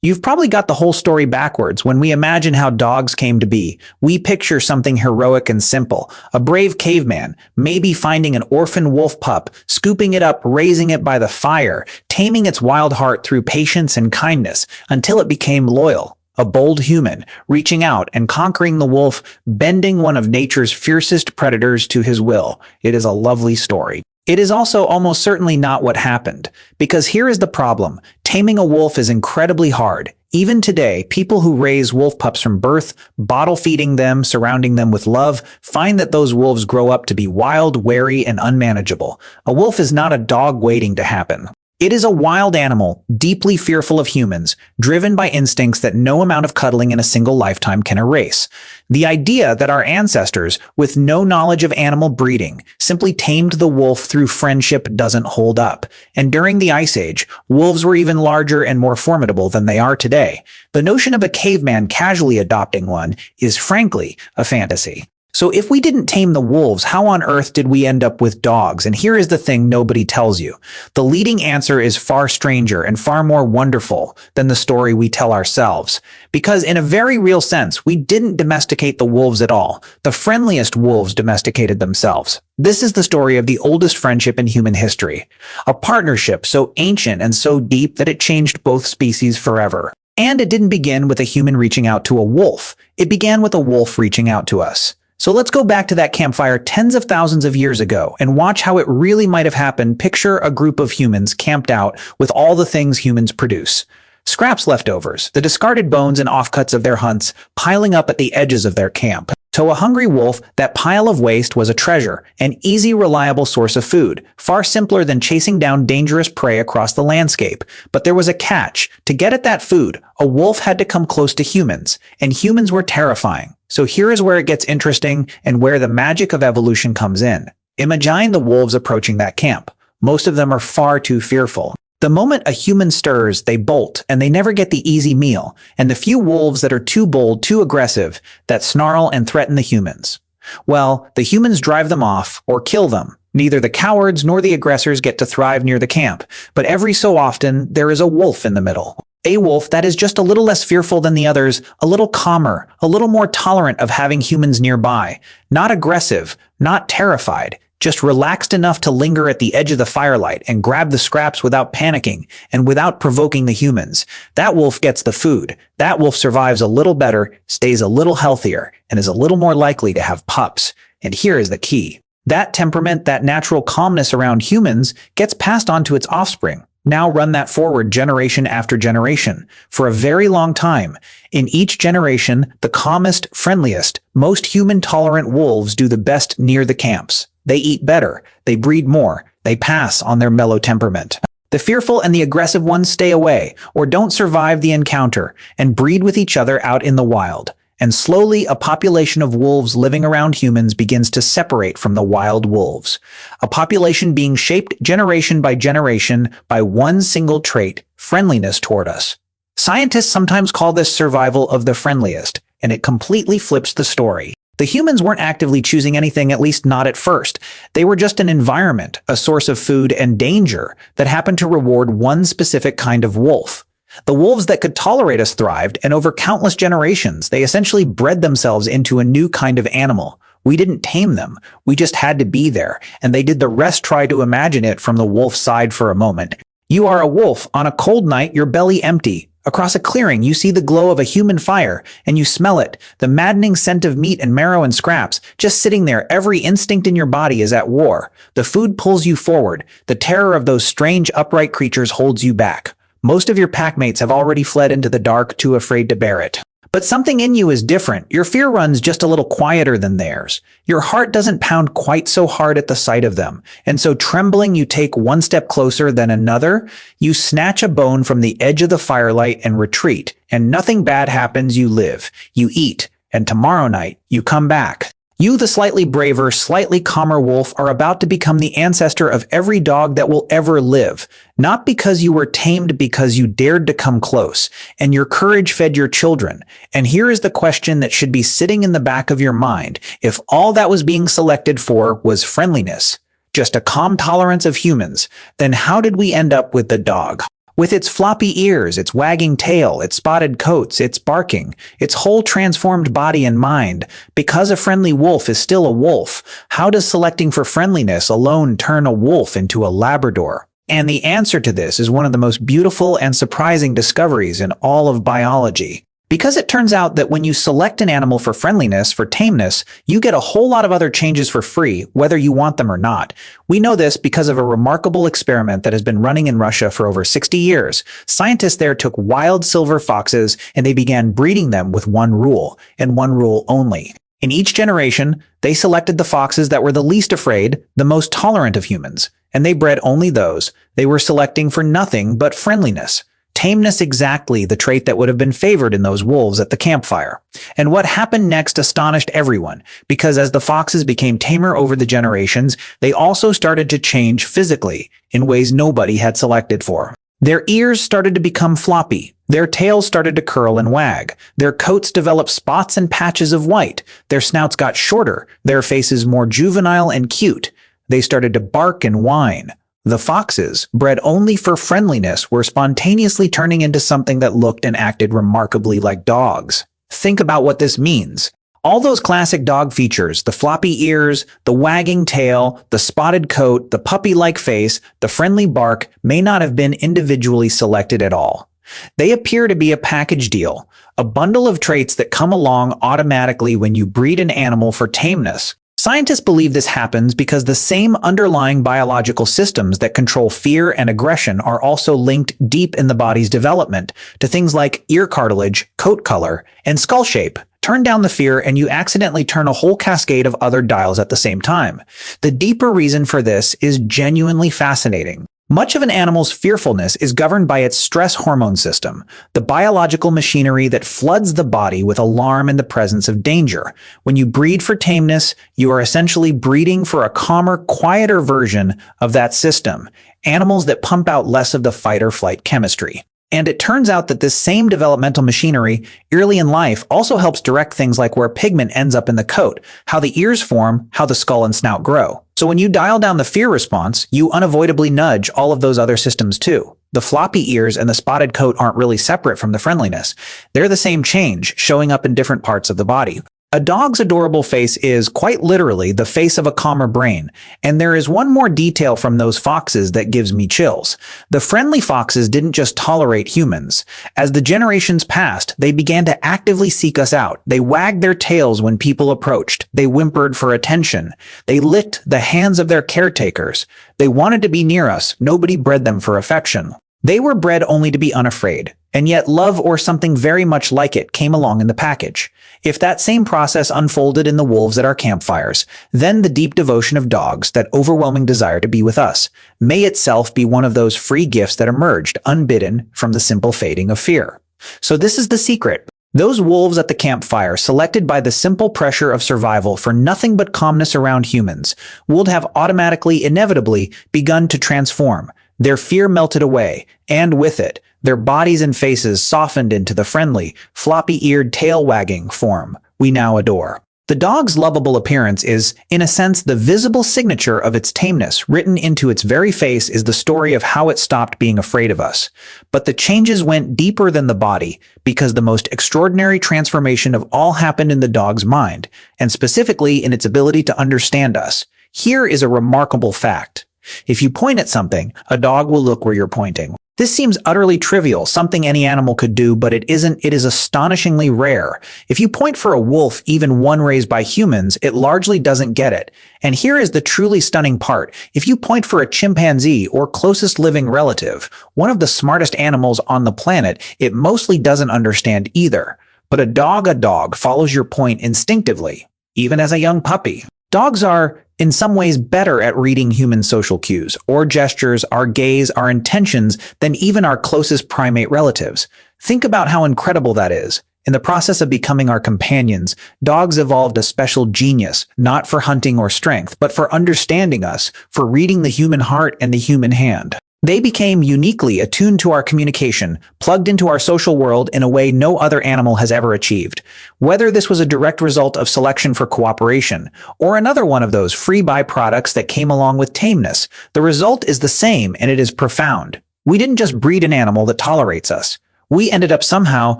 You've probably got the whole story backwards. When we imagine how dogs came to be, we picture something heroic and simple. A brave caveman, maybe finding an orphan wolf pup, scooping it up, raising it by the fire, taming its wild heart through patience and kindness until it became loyal. A bold human, reaching out and conquering the wolf, bending one of nature's fiercest predators to his will. It is a lovely story. It is also almost certainly not what happened, because here is the problem. Taming a wolf is incredibly hard. Even today, people who raise wolf pups from birth, bottle feeding them, surrounding them with love, find that those wolves grow up to be wild, wary, and unmanageable. A wolf is not a dog waiting to happen. It is a wild animal, deeply fearful of humans, driven by instincts that no amount of cuddling in a single lifetime can erase. The idea that our ancestors, with no knowledge of animal breeding, simply tamed the wolf through friendship doesn't hold up. And during the Ice Age, wolves were even larger and more formidable than they are today. The notion of a caveman casually adopting one is frankly a fantasy. So if we didn't tame the wolves, how on earth did we end up with dogs? And here is the thing nobody tells you. The leading answer is far stranger and far more wonderful than the story we tell ourselves. Because in a very real sense, we didn't domesticate the wolves at all. The friendliest wolves domesticated themselves. This is the story of the oldest friendship in human history. A partnership so ancient and so deep that it changed both species forever. And it didn't begin with a human reaching out to a wolf. It began with a wolf reaching out to us. So let's go back to that campfire tens of thousands of years ago and watch how it really might have happened. Picture a group of humans camped out with all the things humans produce. Scraps, leftovers, the discarded bones and offcuts of their hunts piling up at the edges of their camp. To a hungry wolf, that pile of waste was a treasure, an easy, reliable source of food, far simpler than chasing down dangerous prey across the landscape. But there was a catch. To get at that food, a wolf had to come close to humans, and humans were terrifying. So here is where it gets interesting and where the magic of evolution comes in. Imagine the wolves approaching that camp. Most of them are far too fearful. The moment a human stirs, they bolt, and they never get the easy meal, and the few wolves that are too bold, too aggressive, that snarl and threaten the humans. Well, the humans drive them off or kill them. Neither the cowards nor the aggressors get to thrive near the camp, but every so often there is a wolf in the middle. A wolf that is just a little less fearful than the others, a little calmer, a little more tolerant of having humans nearby. Not aggressive, not terrified, just relaxed enough to linger at the edge of the firelight and grab the scraps without panicking and without provoking the humans. That wolf gets the food. That wolf survives a little better, stays a little healthier, and is a little more likely to have pups. And here is the key. That temperament, that natural calmness around humans, gets passed on to its offspring. Now run that forward generation after generation. For a very long time, in each generation, the calmest, friendliest, most human-tolerant wolves do the best near the camps. They eat better, they breed more, they pass on their mellow temperament. The fearful and the aggressive ones stay away, or don't survive the encounter, and breed with each other out in the wild. And slowly, a population of wolves living around humans begins to separate from the wild wolves. A population being shaped generation by one single trait, friendliness toward us. Scientists sometimes call this survival of the friendliest, and it completely flips the story. The humans weren't actively choosing anything, at least not at first. They were just an environment, a source of food and danger that happened to reward one specific kind of wolf. The wolves that could tolerate us thrived, and over countless generations, they essentially bred themselves into a new kind of animal. We didn't tame them. We just had to be there, and they did the rest. Try to imagine it from the wolf's side for a moment. You are a wolf. On a cold night, your belly empty. Across a clearing, you see the glow of a human fire, and you smell it, the maddening scent of meat and marrow and scraps, just sitting there. Every instinct in your body is at war. The food pulls you forward. The terror of those strange, upright creatures holds you back. Most of your packmates have already fled into the dark, too afraid to bear it. But something in you is different. Your fear runs just a little quieter than theirs. Your heart doesn't pound quite so hard at the sight of them. And so trembling, you take one step closer, then another. You snatch a bone from the edge of the firelight and retreat. And nothing bad happens. You live. You eat. And tomorrow night, you come back. You, the slightly braver, slightly calmer wolf, are about to become the ancestor of every dog that will ever live. Not because you were tamed, because you dared to come close, and your courage fed your children. And here is the question that should be sitting in the back of your mind. If all that was being selected for was friendliness, just a calm tolerance of humans, then how did we end up with the dog? With its floppy ears, its wagging tail, its spotted coats, its barking, its whole transformed body and mind, because a friendly wolf is still a wolf, how does selecting for friendliness alone turn a wolf into a Labrador? And the answer to this is one of the most beautiful and surprising discoveries in all of biology. Because it turns out that when you select an animal for friendliness, for tameness, you get a whole lot of other changes for free, whether you want them or not. We know this because of a remarkable experiment that has been running in Russia for over 60 years. Scientists there took wild silver foxes and they began breeding them with one rule, and one rule only. In each generation, they selected the foxes that were the least afraid, the most tolerant of humans, and they bred only those. They were selecting for nothing but friendliness. Tameness, exactly the trait that would have been favored in those wolves at the campfire. And what happened next astonished everyone, because as the foxes became tamer over the generations, they also started to change physically in ways nobody had selected for. Their ears started to become floppy, their tails started to curl and wag, their coats developed spots and patches of white, their snouts got shorter, their faces more juvenile and cute. They started to bark and whine. The foxes, bred only for friendliness, were spontaneously turning into something that looked and acted remarkably like dogs. Think about what this means. All those classic dog features, the floppy ears, the wagging tail, the spotted coat, the puppy-like face, the friendly bark, may not have been individually selected at all. They appear to be a package deal, a bundle of traits that come along automatically when you breed an animal for tameness. Scientists believe this happens because the same underlying biological systems that control fear and aggression are also linked deep in the body's development to things like ear cartilage, coat color, and skull shape. Turn down the fear and you accidentally turn a whole cascade of other dials at the same time. The deeper reason for this is genuinely fascinating. Much of an animal's fearfulness is governed by its stress hormone system, the biological machinery that floods the body with alarm in the presence of danger. When you breed for tameness, you are essentially breeding for a calmer, quieter version of that system, animals that pump out less of the fight or flight chemistry. And it turns out that this same developmental machinery early in life also helps direct things like where pigment ends up in the coat, how the ears form, how the skull and snout grow. So when you dial down the fear response, you unavoidably nudge all of those other systems too. The floppy ears and the spotted coat aren't really separate from the friendliness. They're the same change, showing up in different parts of the body. A dog's adorable face is, quite literally, the face of a calmer brain, and there is one more detail from those foxes that gives me chills. The friendly foxes didn't just tolerate humans. As the generations passed, they began to actively seek us out. They wagged their tails when people approached. They whimpered for attention. They licked the hands of their caretakers. They wanted to be near us. Nobody bred them for affection. They were bred only to be unafraid, and yet love or something very much like it came along in the package. If that same process unfolded in the wolves at our campfires, then the deep devotion of dogs, that overwhelming desire to be with us, may itself be one of those free gifts that emerged unbidden from the simple fading of fear. So this is the secret. Those wolves at the campfire, selected by the simple pressure of survival for nothing but calmness around humans, would have automatically, inevitably, begun to transform. Their fear melted away, and with it, their bodies and faces softened into the friendly, floppy-eared tail-wagging form we now adore. The dog's lovable appearance is, in a sense, the visible signature of its tameness. Written into its very face is the story of how it stopped being afraid of us. But the changes went deeper than the body, because the most extraordinary transformation of all happened in the dog's mind, and specifically in its ability to understand us. Here is a remarkable fact. If you point at something, a dog will look where you're pointing. This seems utterly trivial, something any animal could do, but it isn't. It is astonishingly rare. If you point for a wolf, even one raised by humans, it largely doesn't get it. And here is the truly stunning part. If you point for a chimpanzee or closest living relative, one of the smartest animals on the planet, it mostly doesn't understand either. But a dog follows your point instinctively, even as a young puppy. Dogs are, in some ways, better at reading human social cues, or gestures, our gaze, our intentions, than even our closest primate relatives. Think about how incredible that is. In the process of becoming our companions, dogs evolved a special genius, not for hunting or strength, but for understanding us, for reading the human heart and the human hand. They became uniquely attuned to our communication, plugged into our social world in a way no other animal has ever achieved. Whether this was a direct result of selection for cooperation, or another one of those free byproducts that came along with tameness, the result is the same, and it is profound. We didn't just breed an animal that tolerates us. We ended up somehow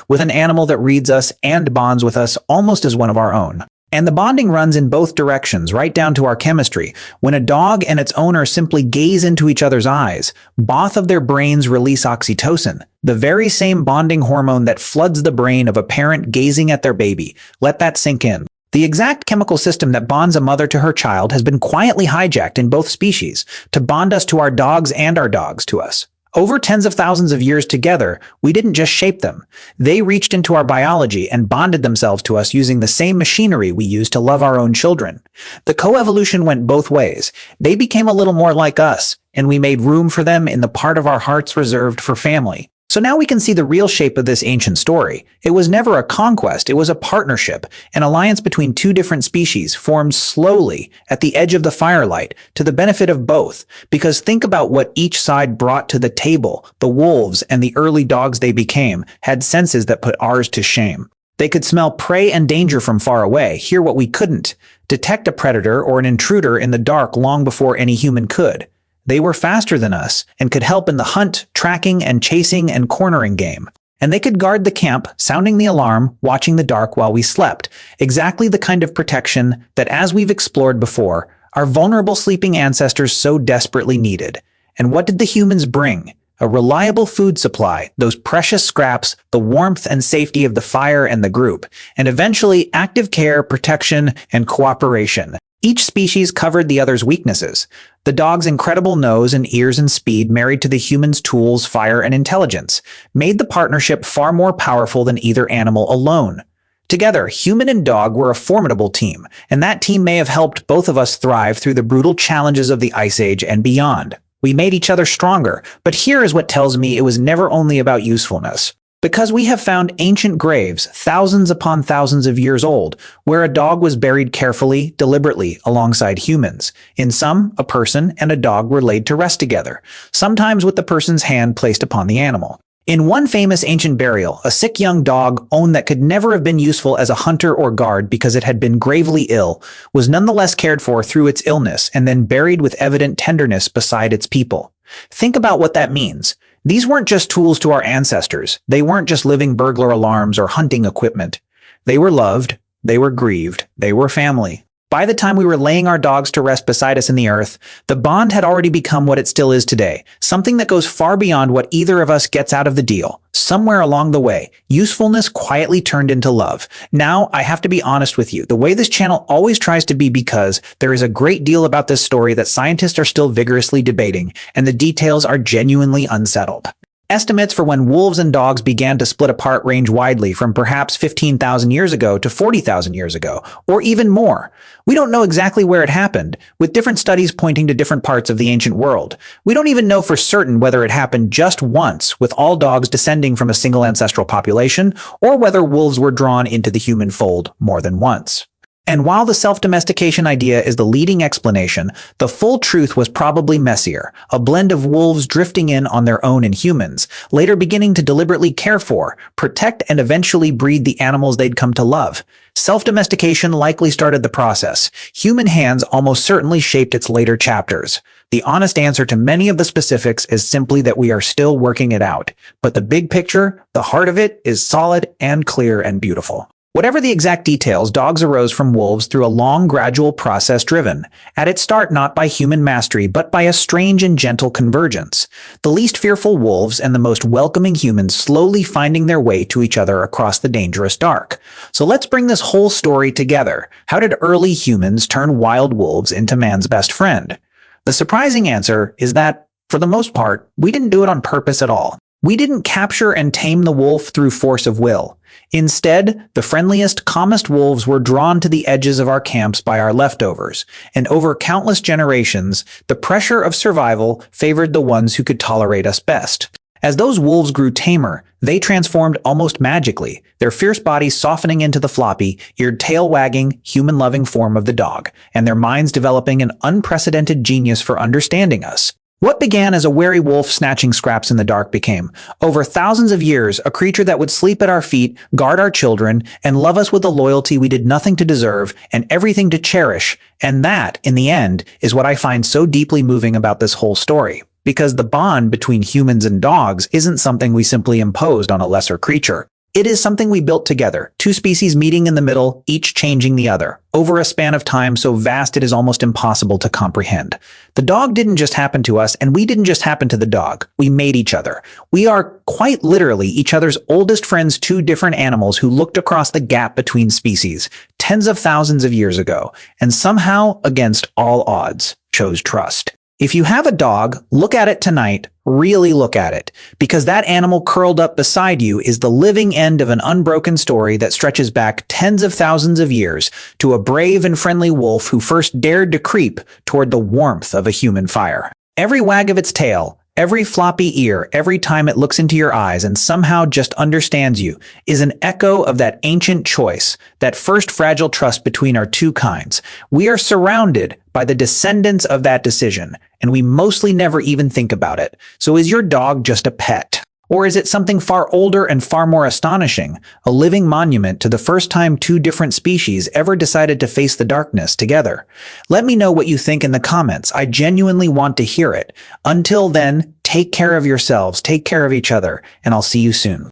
with an animal that reads us and bonds with us almost as one of our own. And the bonding runs in both directions, right down to our chemistry. When a dog and its owner simply gaze into each other's eyes, both of their brains release oxytocin, the very same bonding hormone that floods the brain of a parent gazing at their baby. Let that sink in. The exact chemical system that bonds a mother to her child has been quietly hijacked in both species to bond us to our dogs and our dogs to us. Over tens of thousands of years together, we didn't just shape them. They reached into our biology and bonded themselves to us using the same machinery we use to love our own children. The coevolution went both ways. They became a little more like us, and we made room for them in the part of our hearts reserved for family. So now we can see the real shape of this ancient story. It was never a conquest, it was a partnership, an alliance between two different species formed slowly at the edge of the firelight to the benefit of both. Because think about what each side brought to the table. The wolves and the early dogs they became had senses that put ours to shame. They could smell prey and danger from far away, hear what we couldn't, detect a predator or an intruder in the dark long before any human could. They were faster than us and could help in the hunt, tracking, and chasing and cornering game. And they could guard the camp, sounding the alarm, watching the dark while we slept. Exactly the kind of protection that, as we've explored before, our vulnerable sleeping ancestors so desperately needed. And what did the humans bring? A reliable food supply, those precious scraps, the warmth and safety of the fire and the group, and eventually active care, protection, and cooperation. Each species covered the other's weaknesses. The dog's incredible nose and ears and speed, married to the human's tools, fire, and intelligence, made the partnership far more powerful than either animal alone. Together, human and dog were a formidable team, and that team may have helped both of us thrive through the brutal challenges of the Ice Age and beyond. We made each other stronger, but here is what tells me it was never only about usefulness. Because we have found ancient graves, thousands upon thousands of years old, where a dog was buried carefully, deliberately, alongside humans. In some, a person and a dog were laid to rest together, sometimes with the person's hand placed upon the animal. In one famous ancient burial, a sick young dog, owned that could never have been useful as a hunter or guard because it had been gravely ill, was nonetheless cared for through its illness and then buried with evident tenderness beside its people. Think about what that means. These weren't just tools to our ancestors. They weren't just living burglar alarms or hunting equipment. They were loved, they were grieved, they were family. By the time we were laying our dogs to rest beside us in the earth, the bond had already become what it still is today, something that goes far beyond what either of us gets out of the deal. Somewhere along the way, usefulness quietly turned into love. Now, I have to be honest with you, the way this channel always tries to be, because there is a great deal about this story that scientists are still vigorously debating, and the details are genuinely unsettled. Estimates for when wolves and dogs began to split apart range widely, from perhaps 15,000 years ago to 40,000 years ago, or even more. We don't know exactly where it happened, with different studies pointing to different parts of the ancient world. We don't even know for certain whether it happened just once, with all dogs descending from a single ancestral population, or whether wolves were drawn into the human fold more than once. And while the self-domestication idea is the leading explanation, the full truth was probably messier, a blend of wolves drifting in on their own and humans, later beginning to deliberately care for, protect, and eventually breed the animals they'd come to love. Self-domestication likely started the process. Human hands almost certainly shaped its later chapters. The honest answer to many of the specifics is simply that we are still working it out. But the big picture, the heart of it, is solid and clear and beautiful. Whatever the exact details, dogs arose from wolves through a long, gradual process driven, at its start not by human mastery, but by a strange and gentle convergence. The least fearful wolves and the most welcoming humans slowly finding their way to each other across the dangerous dark. So let's bring this whole story together. How did early humans turn wild wolves into man's best friend? The surprising answer is that, for the most part, we didn't do it on purpose at all. We didn't capture and tame the wolf through force of will. Instead, the friendliest, calmest wolves were drawn to the edges of our camps by our leftovers, and over countless generations, the pressure of survival favored the ones who could tolerate us best. As those wolves grew tamer, they transformed almost magically, their fierce bodies softening into the floppy, eared tail-wagging, human-loving form of the dog, and their minds developing an unprecedented genius for understanding us. What began as a wary wolf snatching scraps in the dark became, over thousands of years, a creature that would sleep at our feet, guard our children, and love us with a loyalty we did nothing to deserve and everything to cherish. And that, in the end, is what I find so deeply moving about this whole story. because the bond between humans and dogs isn't something we simply imposed on a lesser creature. It is something we built together, two species meeting in the middle, each changing the other, over a span of time so vast it is almost impossible to comprehend. The dog didn't just happen to us, and we didn't just happen to the dog. We made each other. We are quite literally each other's oldest friends, two different animals who looked across the gap between species, tens of thousands of years ago, and somehow, against all odds, chose trust. If you have a dog, look at it tonight, really look at it, because that animal curled up beside you is the living end of an unbroken story that stretches back tens of thousands of years to a brave and friendly wolf who first dared to creep toward the warmth of a human fire. Every wag of its tail, every floppy ear, every time it looks into your eyes and somehow just understands you, is an echo of that ancient choice, that first fragile trust between our two kinds. We are surrounded by the descendants of that decision, and we mostly never even think about it. So is your dog just a pet? Or is it something far older and far more astonishing, a living monument to the first time two different species ever decided to face the darkness together? Let me know what you think in the comments. I genuinely want to hear it. Until then, take care of yourselves, take care of each other, and I'll see you soon.